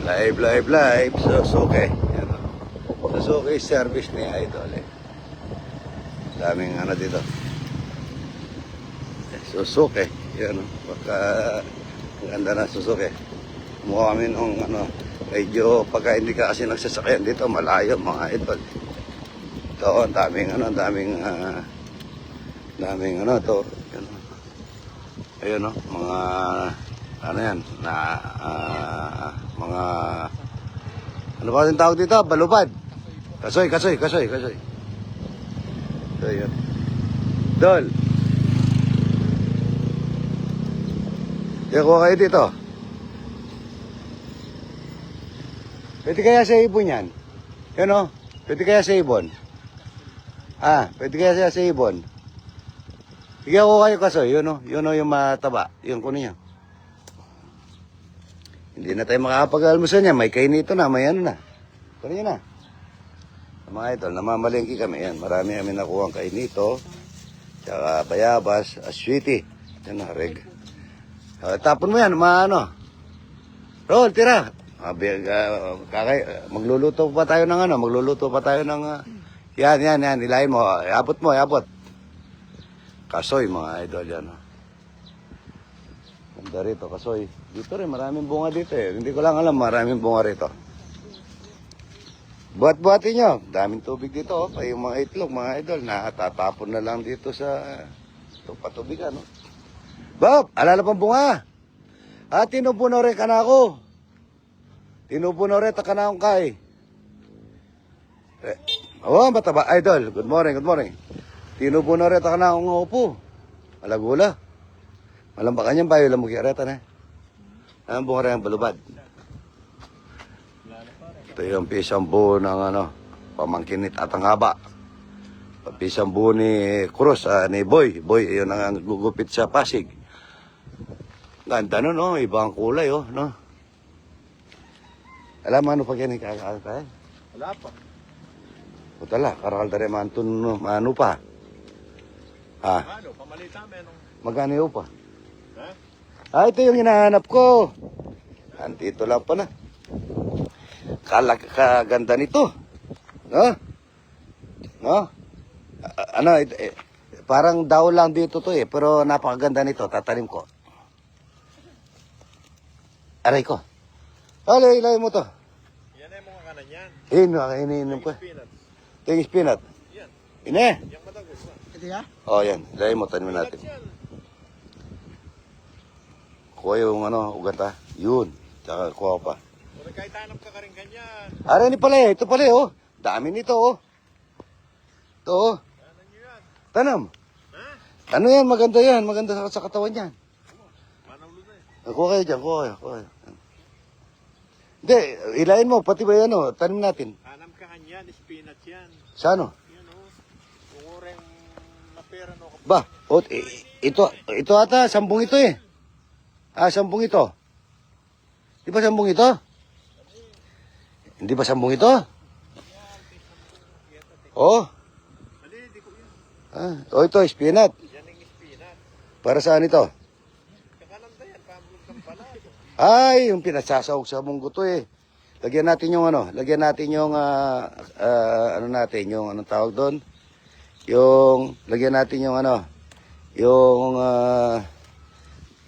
Live. Suzuki. Yan o. Suzuki service ni Idol eh. Daming ano dito. Suzuki. Yan o. Baka ang ganda na Suzuki. Mukha kami nung ano. Medyo pagka hindi ka kasi nagsasakyan dito, malayo mga idol. Ito, daming ano to. Yan, ayun o, mga ano yan, na mga ano ba yung tawag dito? Balubad. Kasoy. So, yun. Dol. Yan ko kayo dito. Pwede kaya sa ibon yan? Yan o. Pwede kaya sa ibon? Pwede kaya sa ibon? Bigyan ko kayo kasoy. Yun o. Yun o yung mataba. Yun kunin niya. Hindi na tayo makakapag-almusan niya. May kainito na. May ano na. Kunin niya na. Mga idol, namamalengki kami. Yan. Marami kami nakuha ang kainito. Tsaka bayabas. Aswiti. Yan na. Reg. Tapon mo yan. Ano. Roll, tira. Magluluto pa tayo ng ano. Yan. Ilahin mo. Iabot. Kasoy mga idol yan. Ganda rito, kasoy. Dito rin, maraming bunga dito eh. Hindi ko lang alam, maraming bunga rito. Buhat-buhatin nyo. Daming tubig dito, oh. Pa yung mga itlog, mga idol, natatapon na lang dito sa patubigan, no? Bob, alala pang bunga. Tinupuno rin ka na ako. Tinupuno rin ka na akong kay. Mataba, idol. Good morning. Tinupuno rin ka na akong upo. Malagula. Malambakan yan ba yung lamugireta na? Ang bunga rin ang balubad. Ito yung pisang buo ng ano, pamangkinit at ang haba. Pisang buo ni Cruz, ni Boy. Boy, yun ang gugupit sa Pasig. Ganda no, no? Ibang kulay, oh, no? Alam mo ano pa yan ikakakal? Wala pa. Putala, karakal rin ano pa? Ano, pamalita menong. Magkano yun pa? Ito yung hinahanap ko. Andito lang pa na. Kaganda nito. No? Parang daw lang dito to eh. Pero napakaganda nito. Tatanim ko. Aray ko. Ilay mo to. Yan ay mga kanan yan. Iniinom ko. Peanuts. Tingis peanut. Yan. Ine. Yang matagus na. Ito ya? Yan. Ilay mo. Tanimin natin. Peanuts yan. Kuha yung ugat ha. Yun. Tsaka kuha pa. Kung nagkaitanap ka rin ganyan. Ni pala eh. Ito pala eh, oh. Dami nito, oh. Ito, oh. Tanan nyo yan. Tanam. Ha? Ano yan? Maganda yan. Maganda sa katawan yan. Manaulo na eh. Kuha kayo dyan. Kuha kayo. Hindi. Ilayin mo. Pati ba yan, oh. Tanim natin. Anam ka kanyan. Peanuts yan. Sa ano? Yan o. Kung oreng napera no. Ba? Ito ata. 10 ito eh. 10 ito. Di ba 10 ito? Hindi ba 10 ito? Oh. Mali, di ko yun. Ito, spinat. Yan ang peanut. Para saan ito? Kakananda yan. Pamulog ng pala. Ay, yung pinasasawag sa munggo to eh. Lagyan natin yung anong tawag doon? Lagyan natin yung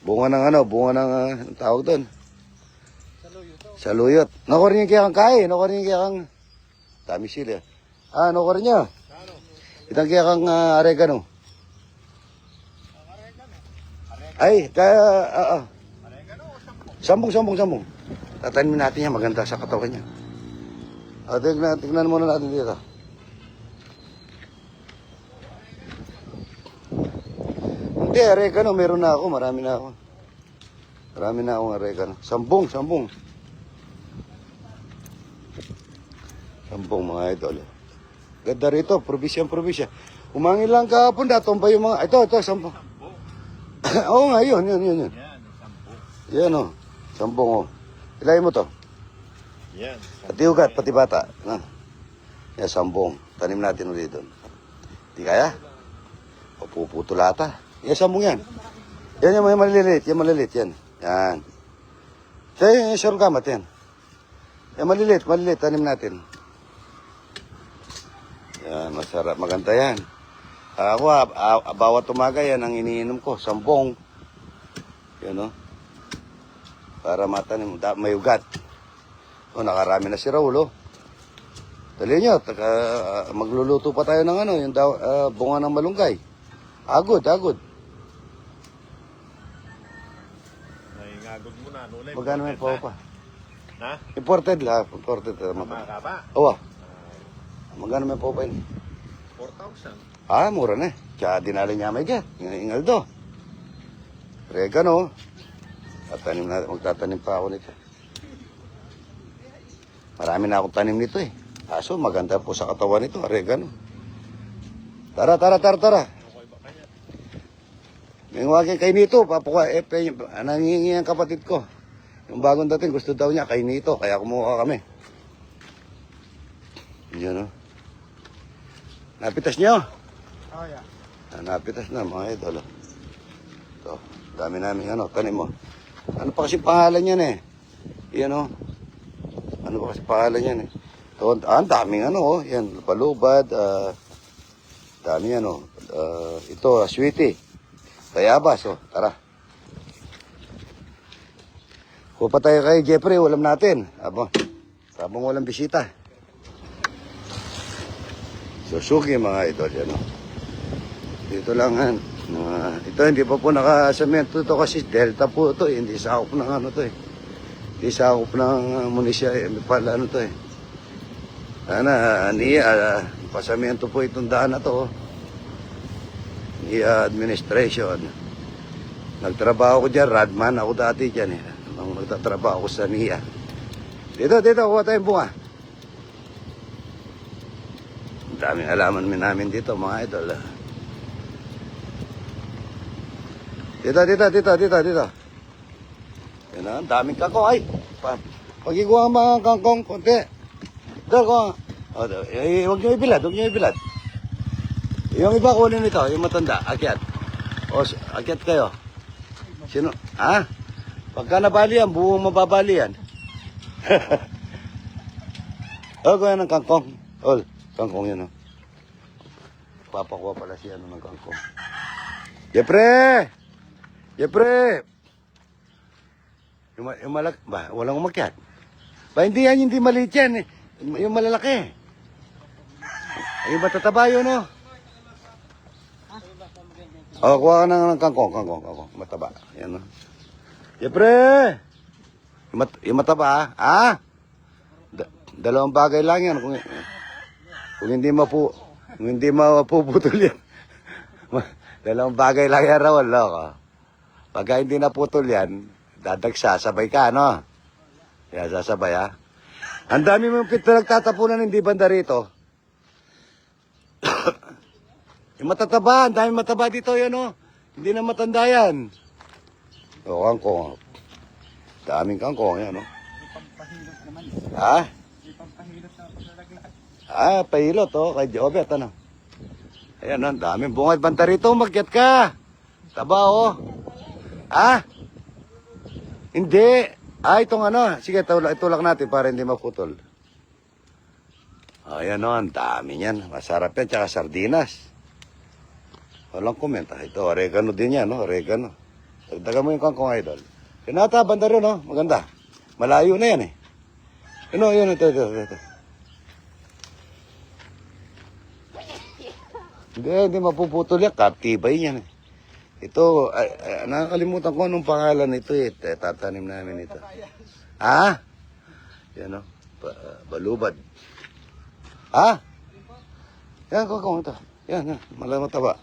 bunga ng tawag doon? Saluyot. Nakurin niya kaya kang dami sila. Nakurin niya. Ano? Itang kaya kang oregano. Ay, kaya, Oregano o sampo? Sambong. Tatanin natin yan, maganda sa katawan niya. Tignan muna natin dito. Hindi, oregano, meron na ako, marami na akong oregano. Sambong. Sambong mga idol. Ganda rito, probinsya. Umangin lang kahapon, datong pa yung mga, ito, sambong. Oo nga, yun. Yan, sampo. Yan o, sambong o. Ilayin mo to. Yan. Pati ugat, pati bata. Yan, sambong. Tanim natin ulit doon. Di kaya? O puputulata. Yan, sambong yan. Yan yung maliliit. Yan. Yan, sorghum yan. Maliliit, tanim natin. Yan, masarap, maganda yan. Ako, bawat umaga yan ang iniinom ko, 10. Yan, no? Para matanim, may ugat. Nakarami na si Raul, oh. Dali nyo, magluluto pa tayo ng ano, yung bunga ng malunggay. Agod. Naingagod mo na. Nulay, Magkano may po pa? Ha? Imported lang, imported. Tama ka ba? Oo. Magkano may po pa yun? 4,000. Mura na eh. Tsaka dinali niya may dyan. Ingaldo. Oregano. Magtatanim pa ako nito. Marami na akong tanim nito eh. Kaso maganda po sa katawan nito, oregano. Tara. May wagin kay Nito, nangingi ang kapatid ko. Yung bagong dating, gusto daw niya kay Nito, kaya kumuha kami. Yan, no? Napitas niyo? Oh, yeah. Napitas na, mga idol. Ito, dami namin, tanim mo. Ano pa kasi pangalan yan eh? Yan, no? Ano pa kasi pangalan yan eh? Ito, ang daming yan, palubad, dami ito, sweetie. Bayabas, tara. Kupa tayo kay Jeffrey, ulam natin. Sabong walang bisita. Susuki mga idol, yan, Dito lang, ito hindi pa po nakasemento ito kasi Delta po ito, hindi sakop ng Hindi sakop ng munisya, pala pasamento po itong daan na to, administration. Nagtrabaho ko dyan, Radman ako dati dyan eh. Nung magtatrabaho ko sa NIA. Dito, kuha tayong bunga. Ang daming alaman namin dito mga idol. Dito. Yan ang daming kangkong. Ay, pagiguha ang mga kangkong, konti. Dito ko. Huwag nyo ibilad. Yung iba kunin ito, yung matanda, akyat. Akyat kayo. Sino? Pagka nabali yan, buong mababali yan. Kuha ng kangkong. Kangkong yan, Papakuha pala siya ng kangkong. Jeffrey! Yung walang umakyat. Hindi maliit yan, yung malalaki. Yung matataba yun, kuha ka ng kangkong. Mataba. Yan, Jeffrey! Yung mataba, dalawang bagay lang yan. Kung hindi mapuputol yan. Dalawang bagay lang yan, Raul, Pagka hindi naputol yan, sasabay ka, Kaya sasabay, Ang dami mong pinagtatapunan, hindi banda rito. Yung matataba, ang dami mataba dito, yan, Hindi na matanda yan. Kangkong. Daming kangkong, yan, Pampahilot naman. Pampahilot na paglalaglag. Pahilot, kay Jobet, Ayan, ang daming bungad banta rito, magyat ka. Taba, Hindi. Itong sige, itulak natin para hindi maputol. Ayan, ang dami yan. Masarap yan, tsaka sardinas. Walang komenta. Ito, oregano din yan, oregano. Dagdagan mo yung kangkong, idol. Pinata, banda rin, maganda. Malayo na yan, Yun, ito. Hindi mapuputol yan. Kaptibay yan, Ito, nakakalimutan ko anong pangalan nito, Tatanim namin ito. Yan, balubad. Yan, kangkong ito. Yan, mataba.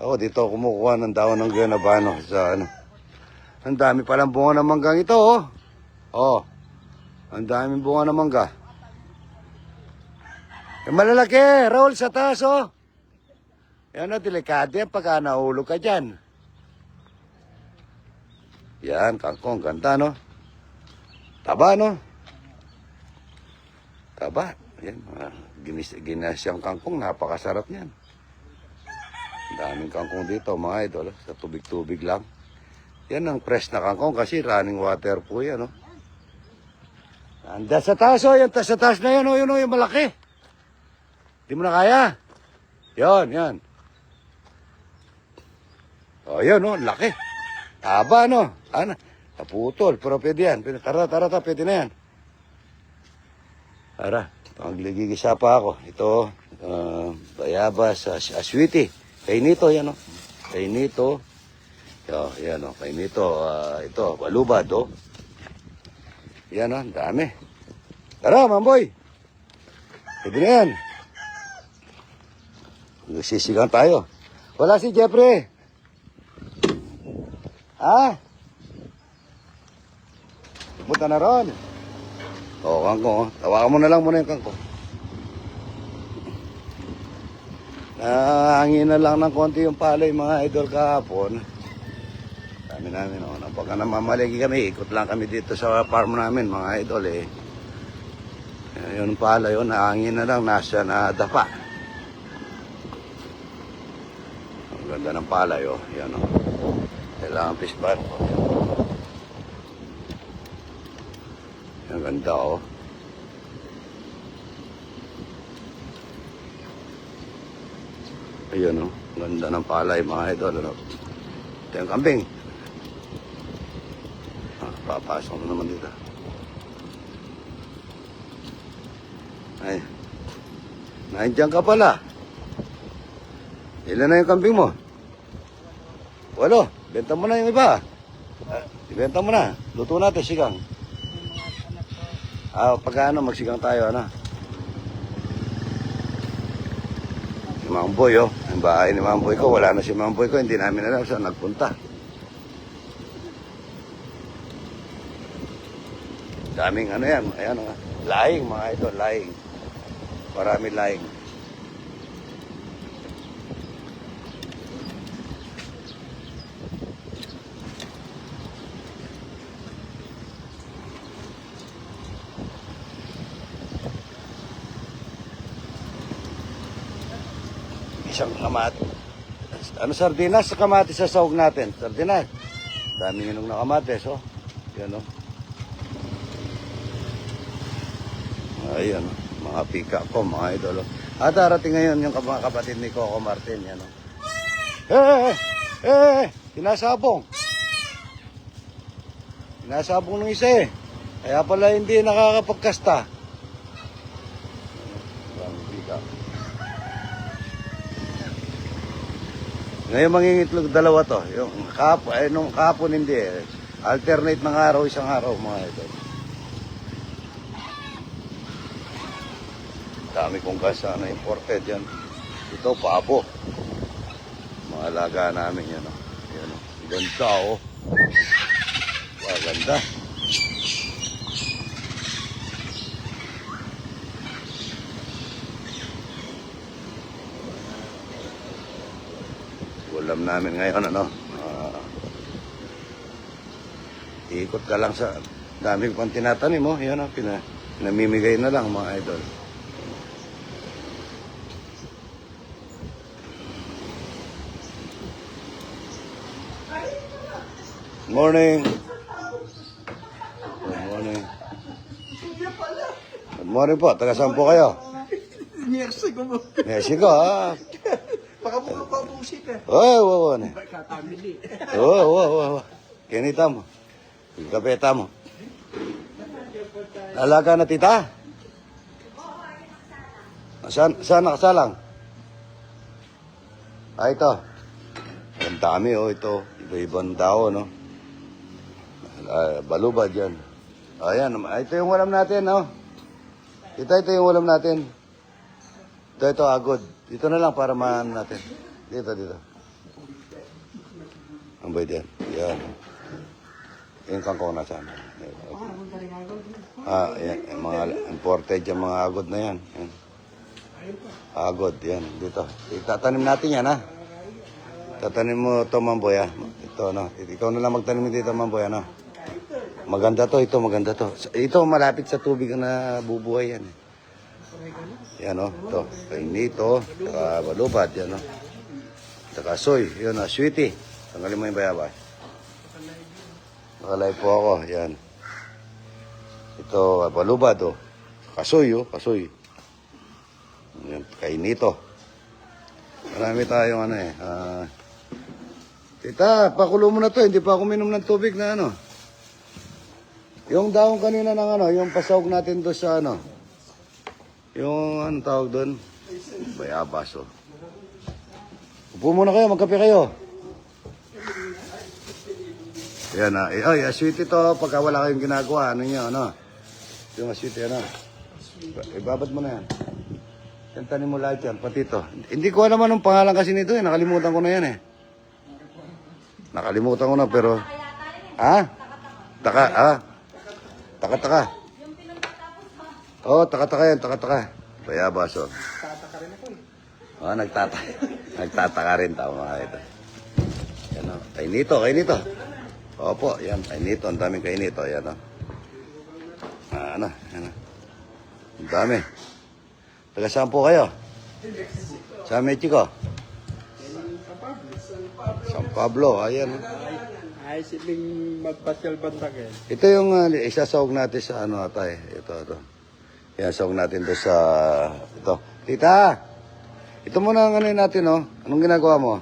Ako dito kumukuha ng daon ng ganabano sa Ang dami palang bunga ng manggang ito, Ang daming bunga ng mangga. Yung malalaki, Raul, sa taas, Yan, delikado yan pagka nahulog ka dyan. Yan, kangkong, ganda, Taba, Taba. Yan, ginasyang kangkong, napakasarap niyan. Ang daming kangkong dito, mga idol, sa tubig-tubig lang. Yan ang fresh na kangkong kasi running water po yan, Anda sa taas, oh. Yan, sa taas na yan, oh. Yun, oh, yung malaki. Di mo na kaya. Yan. Oh, yan, oh. Laki. Haba, no? Ano? Naputol. Pero pwede yan. Tara, pwede na yan. Tara. Magligigisa pa ako. Ito, bayabas, aswiti. Kainito, yan, oh. Kainito. Yan, oh. Kainito. Ito, balubad, oh. Yan, oh. Dami. Tara, mamboy. Pwede na yan. Sisigang tayo. Wala si Jeffrey. Ha? Pupunta na ron. Oo, kangkong. Tawakan mo na lang muna yung kangkong. Hangin na lang ng konti yung palay mga idol kahapon. Dami namin, oh. Pagka namamalagi kami, ikot lang kami dito sa farm namin mga idol eh. Yung palay, oh, hangin na lang, nasa na dapa. Ang ganda ng palay, oh. Yan, oh. Kailangan pispan. Ang ganda, oh. Ayun, oh. Ganda ng palay, mga idol, ano. Ito yung kambing. Papasok na naman dito. Ay. Nandiyan ka pala. Ilan na yung kambing mo? 8. Benta mo na yung iba. Ibenta mo na. Luto natin, sigang. Pagka magsigang tayo, ano? Si Mamboy, oh. Ang bahay ni Mamboy ko. Wala na si Mamboy ko. Hindi namin alam saan nagpunta. Daming ano yan. Ayan, oh. Laing, mga idol. Laing. Marami laing. Isang kamatis. Ano, sardinas sa kamatis sa sahog natin? Sardinas. Daming inong na kamatis, oh. Yan, oh. Ayan, oh. Mga pika ko, mga idol, oh. Darating ngayon yung mga kapatid ni Coco Martin, yan, oh. Sinasabong. Sinasabong ng isa, eh. Kaya pala hindi nakakapagkasta. Daming pika. Ngayon mangingitlog dalawa to. Yung nung kahapon hindi eh. Alternate ng araw, isang araw mga ito. Dami kong kasa na imported yan. Ito, pabo. Mga alaga namin yan. Oh. Yan, oh. Ganda, oh. Ganda. Ulam namin ngayon, ano, ikot ka lang sa dami pang tinatanim mo, yan, pinamimigay na lang mga idol. Morning. Good morning. Good morning po, taga saan po kayo? Mexico mo. Mexico, ha? Baka mo pa busit eh. Oo. Katamili. Oo. Kinita mo. Kapeta mo. Alaga na tita? Saan nakasalang? Ito. Ang dami, oh, ito. Iba-ibang tao, no? Balubad yan. Ayan, ito yung ulam natin, no? Ito yung ulam natin. Ito, agod. Dito na lang para maan natin. Dito. Ang bay diyan. Yan. Yung kangkong na sana. Yan. Yung mga imported yung mga agod na yan. Yan. Agod, yan. Dito. Itatanim natin yan, ha? Tatanim mo ito, Mamboy, ha? Ito, no? Ikaw na lang magtanim dito, Mamboy, ano? Maganda to, maganda to. Ito, malapit sa tubig na bubuhay yan, eh. Yan, o. Ito. Kainito. Saka balubad. Yan, o. Saka soy. Yun, o. Sweetie. Tanggalin mo yung bayabas. Nakalay po ako. Yan. Ito, palubad, oh. Kasoy, oh. Kasoy. Yan, kainito. Marami tayong ano eh. Tita, pakulo mo na to. Hindi pa ako minom ng tubig na ano. Yung daong kanina ng ano, yung pasawag natin doon sa ano. Yung ano tawag doon? Bayabas, oh. Upo muna kayo, magkape kayo. Yan na. Ay, sweet ito. Pagka wala kayong ginagawa, ano nyo, ano? Yung sweet, ano? Ibabad mo na yan. Kantanin mo lahat yan, pati ito. Hindi ko alam anong pangalan kasi nito eh. Nakalimutan ko na yan eh. Nakalimutan ko na pero... Ha? Taka-taka. Oo, taka-taka yan, taka-taka. Bayabas, oh. Tataka rin ako. Oo, nagtataka rin tao mga ito. Yan o. Kainito. Opo, yan, kainito. Ang daming kainito. Yan o. Yan o. Ang dami. Taga saan po kayo? Sa Mexico? San Pablo. Ayan. Ay, siling magpasyal banda kayo. Ito yung isasawag natin sa ano atay. Ito. Yan, sawag natin to sa... Ito. Tita! Ito muna ang ano natin, oh. Anong ginagawa mo?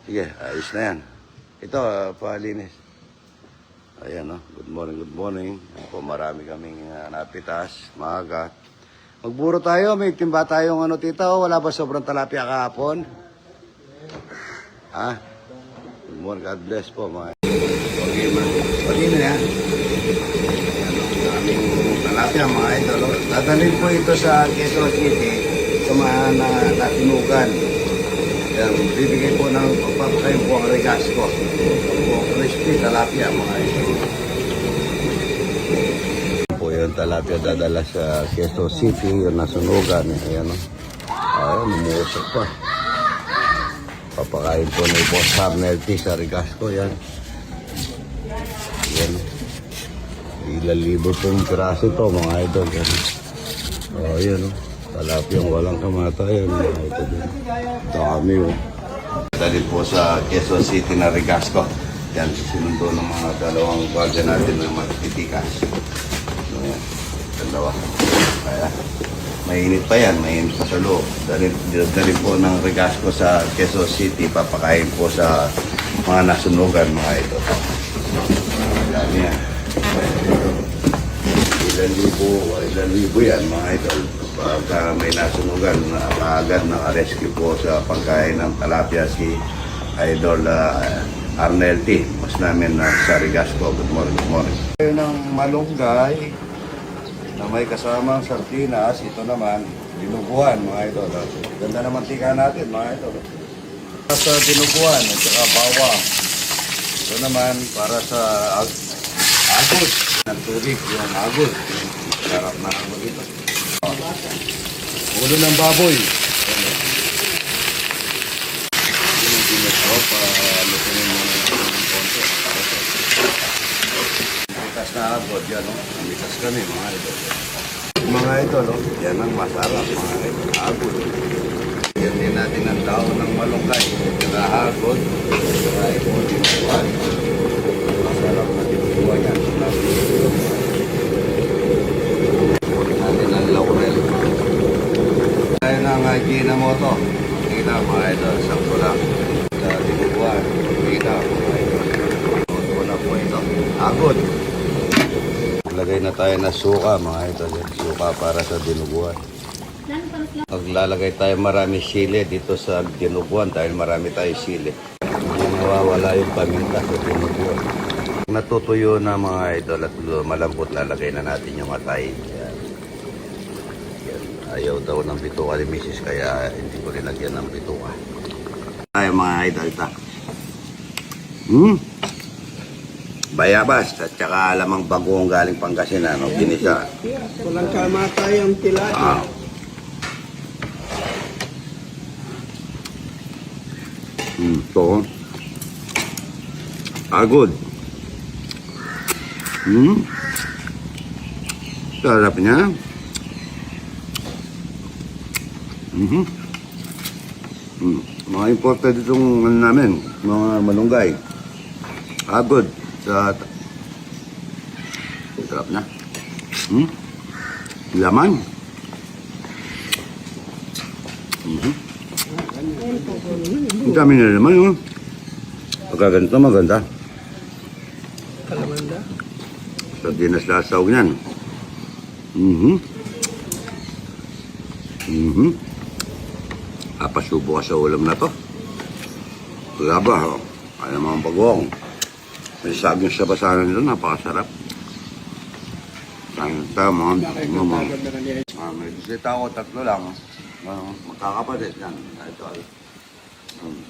Sige, ayos na yan. Ito, palinis. Ayan, oh. Good morning. Ako, marami kaming napitas, maaga. Magburo tayo, may timba tayong ano, tita, oh. Wala ba sobrang talapia kahapon? Ha? Good morning, God bless po, mga. Okay, man. Pati na yan. Aming talapia, mga idol. Dadalhin po ito sa Quezon City sa mga natinugan. Yan, bibigay po ng pagpapakain po ang regas ko. Po, crispy talapia, mga idol. Po yung talapia dadala sa Quezon City, yung nasunugan. Ayan, no? Ayan, umuusok pa. Papakain po ni Boss Harnel T sa regas ko, yan. Yan, no? Ilang libo pong piraso ito, mga idol. Oh, yan, oh. Talapiyang walang kamatayan, mga idol. Dami, oh. Dali po sa Quezon City na Regasco. Yan, sinundo ng mga dalawang gwardiya natin ng matitikas. So, yan. Dalawa. Kaya, mainit pa yan, mainit pa sa loob. Dali po ng Regasco sa Quezon City, papakain po sa mga nasunugan, mga idol. Dami yan. Ilan libo yan, mga idol. Pagka may nasunugan, kaagad naka-rescue po sa pagkain ng talapia si Idol Arnel T. Mas namin sa Regasco. Good morning. Ito ng malunggay na may kasamang sardinas. Ito naman, dinuguan, mga idol. Ganda naman tika natin, mga idol. Sa dinuguan at saka bawang. Ito naman para sa agos ng tubig, yung agos. Sarap na agos dito. Ulo ng baboy. Yun ang ginagawa para lutunin mo ng konti. Mitas na agos yan, no? Mitas kami, mga idol. Mga idol, no? Yan ang masarap, mga idol. Agos. Yan din natin ang tao ng malunggay. Saka agos. Saka ito, dinuguan. Masarap na dinuguan yan. Natin ang laurel. Tayo ng Ginamoto. Kita mga idol, sakto lang. Sa dinuguan. Kita mga idol. Moto na po ito. Agod. Maglagay na tayo na suka mga idol. Suka para sa dinuguan. Maglalagay tayo marami sili dito sa dinuguan dahil marami tayo sili. Hindi nawawala yung paminta sa dinuguan. Natutuyo na mga idol at malambot, lalagay na natin yung atay. Yan. Yan. Ayaw daw ng bituka ni Mrs. kaya hindi ko rinagyan ng bituka. Tayo mga idol ita. Bayabas at saka alamang bagong galing Pangasinan. No? Pinisa. Walang kamatayang tilapia. Ito. Agod. Sarap niya. Mga imported itong ano namin, mga malunggay. Agod sa Sarap na. Laman. Ang dami na naman yun. Pagka ganito maganda. Kalamanda. Sardinas lasaw yan. Papasubo ka sa ulam na to. Wala ba? Kaya mga bagong. May saging sa basahan nito, napakasarap. Tama, may bisita ako, 3 lang. Magkakapatid yan. Ito,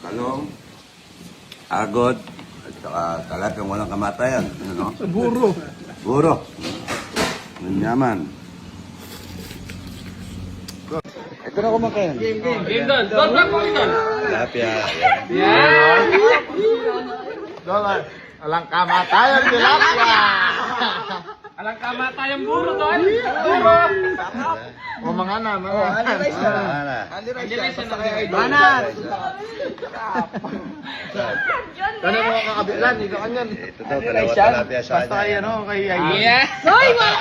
talong, agod, at saka talagang walang kamatayan. Ano? Buro. Buro. Manyaman. Ito na kumakain. Game doon. Doon, doon. Tilapia. Doon, alang kamatayan tilapia. Alang kamatayang buro doon. Buro. O mga na, mga. Banan. Ano mo kakabilan, ikaw kanyan. Ito daw, dalawa tilapia sa Basta kanya. kayo, no? Kay Yes. Hoy, mga